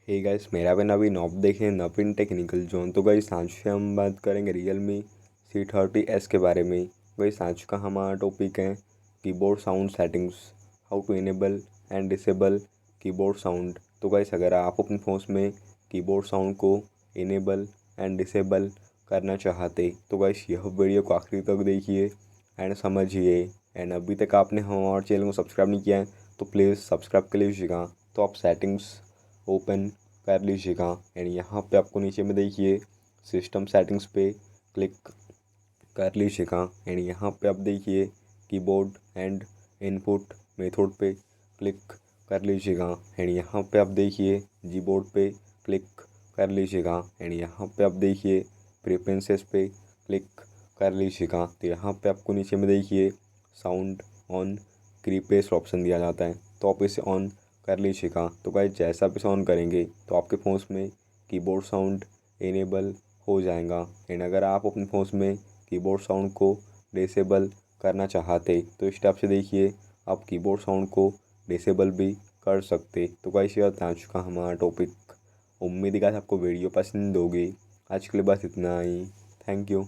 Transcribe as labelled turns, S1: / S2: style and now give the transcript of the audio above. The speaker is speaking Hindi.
S1: हे गाइस, मेरा भी नवीन आप देखें नवीन टेक्निकल जोन। तो गाइस आज से हम बात करेंगे Realme C30s के बारे में। गाइस आज का हमारा टॉपिक है keyboard sound settings, how to enable and disable keyboard sound. तो गाइस अगर आप अपने फ़ोन में कीबोर्ड साउंड को इनेबल एंड डिसेबल करना चाहते तो गाइस यह वीडियो को आखिरी तक देखिए एंड समझिए। एंड अभी तक आपने हमारे चैनल को सब्सक्राइब नहीं किया है तो प्लीज़ सब्सक्राइब कर लीजिएगा। तो आप सेटिंग्स ओपन कर लीजिएगा एंड यहाँ पे आपको नीचे में देखिए सिस्टम सेटिंग्स पे क्लिक कर लीजिएगा एंड यहाँ पे आप देखिए कीबोर्ड एंड इनपुट मेथड पे क्लिक कर लीजिएगा एंड यहाँ पे आप देखिए कीबोर्ड पे क्लिक कर लीजिएगा एंड यहाँ पे आप देखिए प्रेफरेंसेस पे क्लिक कर लीजिएगा। तो यहाँ पे आपको नीचे में देखिए साउंड ऑन क्रीपेस्ट ऑप्शन दिया जाता है, तो आप इसे ऑन कर लीजिएगा। तो गाइस जैसा आप इसे ऑन करेंगे तो आपके फ़ोन में कीबोर्ड साउंड इनेबल हो जाएगा। एंड अगर आप अपने फ़ोन में कीबोर्ड साउंड को डिसेबल करना चाहते तो इस टाइप से देखिए आप कीबोर्ड साउंड को डिसेबल भी कर सकते। तो गाइस यह था आज का हमारा टॉपिक। उम्मीद है कि आपको वीडियो पसंद होगी। आज के लिए बस इतना ही। Thank you.